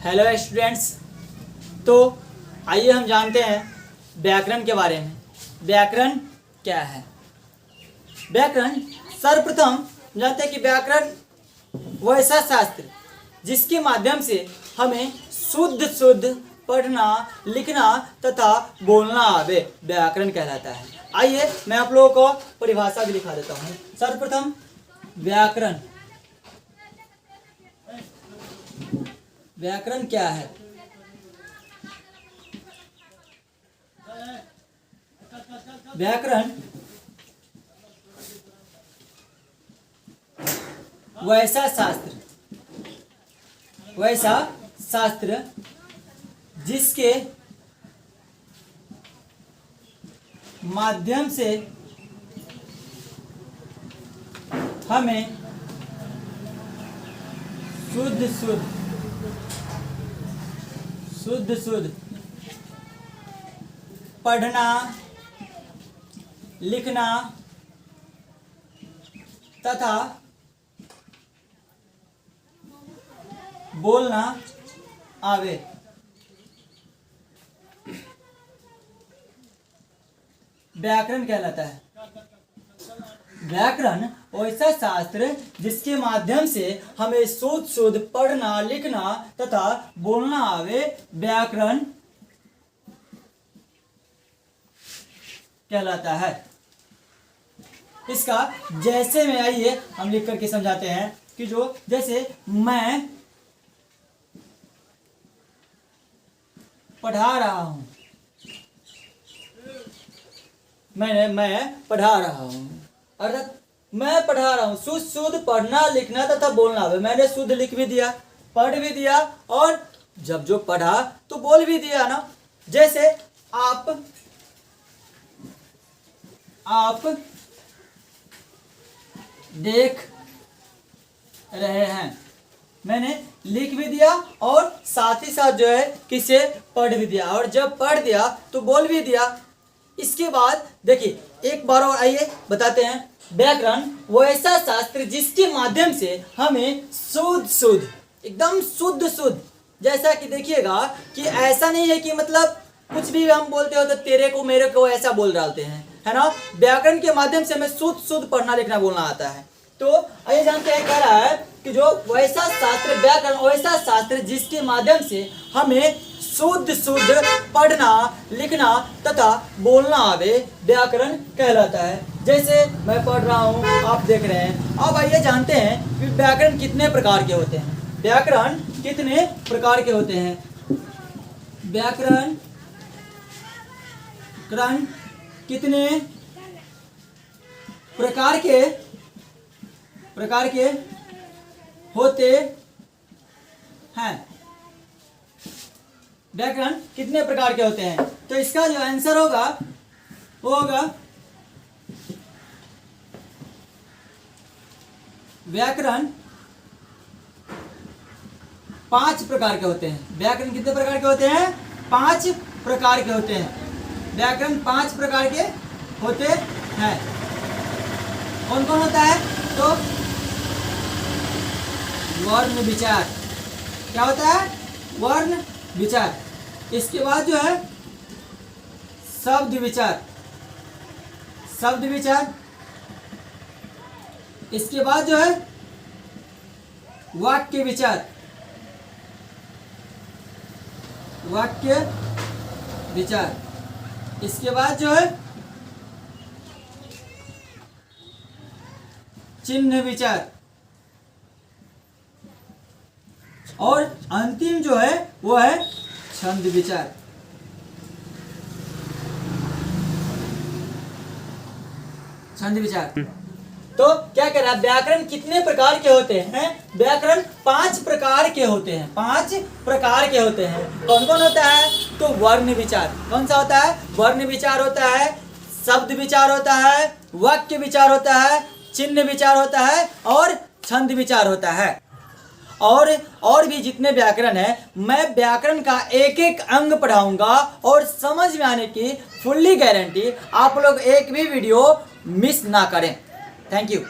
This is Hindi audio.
Hello students. तो आइए हम जानते हैं व्याकरण के बारे में। व्याकरण क्या है? व्याकरण सर्वप्रथम जानते हैं कि व्याकरण वो ऐसा शास्त्र जिसके माध्यम से हमें शुद्ध शुद्ध पढ़ना लिखना तथा बोलना आवे, व्याकरण कहलाता है। आइए मैं आप लोगों को परिभाषा भी लिखा देता हूँ। सर्वप्रथम व्याकरण, व्याकरण क्या है? व्याकरण वैसा शास्त्र जिसके माध्यम से हमें शुद्ध शुद्ध पढ़ना लिखना तथा बोलना आवे। व्याकरण कहलाता है। व्याकरण ऐसा शास्त्र जिसके माध्यम से हमें शुद्ध शुद्ध पढ़ना लिखना तथा बोलना आवे, व्याकरण कहलाता है। इसका जैसे में आइए हम लिख करके समझाते हैं कि जो जैसे मैं पढ़ा रहा हूं, मैं पढ़ा रहा हूं, अर्थात मैं पढ़ा रहा हूं, शुद्ध शुद्ध पढ़ना लिखना तथा बोलना आवे। मैंने शुद्ध लिख भी दिया, पढ़ भी दिया और जब जो पढ़ा तो बोल भी दिया ना। जैसे आप देख रहे हैं, मैंने लिख भी दिया और साथ ही साथ जो है किसे पढ़ भी दिया, और जब पढ़ दिया तो बोल भी दिया। इसके बाद देखिए एक बार और आइए बताते हैं। व्याकरण वो ऐसा शास्त्र जिसके माध्यम से हमें शुद्ध शुद्ध एकदम शुद्ध शुद्ध, जैसा कि देखिएगा कि ऐसा नहीं है कि मतलब कुछ भी हम बोलते हो तो तेरे को मेरे को ऐसा बोल डालते हैं, है ना। व्याकरण के माध्यम से हमें शुद्ध शुद्ध पढ़ना लिखना बोलना आता है। तो आइए जानते हैं, कह रहा है कि जो वैसा शास्त्र व्याकरण वैसा शास्त्र जिसके माध्यम से हमें शुद्ध शुद्ध पढ़ना लिखना तथा बोलना आवे, व्याकरण कहलाता है। जैसे मैं पढ़ रहा हूँ, आप देख रहे हैं। अब आइए जानते हैं कि व्याकरण कितने प्रकार के होते हैं। व्याकरण कितने प्रकार के होते हैं? व्याकरण कितने प्रकार के होते हैं? व्याकरण कितने प्रकार के होते हैं? तो इसका जो आंसर होगा वो होगा व्याकरण 5 प्रकार के होते हैं। व्याकरण कितने प्रकार के होते हैं? 5 प्रकार के होते हैं। व्याकरण 5 प्रकार के होते हैं। कौन कौन होता है? तो वर्ण विचार, क्या होता है? वर्ण विचार। इसके बाद जो है शब्द विचार, इसके बाद जो है वाक्य विचार, इसके बाद जो है चिन्ह विचार, और अंतिम जो है वो है छंद विचार। तो क्या कह रहा है? व्याकरण कितने प्रकार के होते हैं? व्याकरण 5 प्रकार के होते हैं। 5 प्रकार के होते हैं। कौन कौन होता है? तो वर्ण विचार, कौन सा होता है? वर्ण विचार होता है, शब्द विचार होता है, वाक्य विचार होता है, चिन्ह विचार होता है और छंद विचार होता है। और भी जितने व्याकरण है, मैं व्याकरण का एक एक अंग पढ़ाऊंगा और समझ में आने की फुल्ली गारंटी। आप लोग एक भी वीडियो मिस ना करें। Thank you.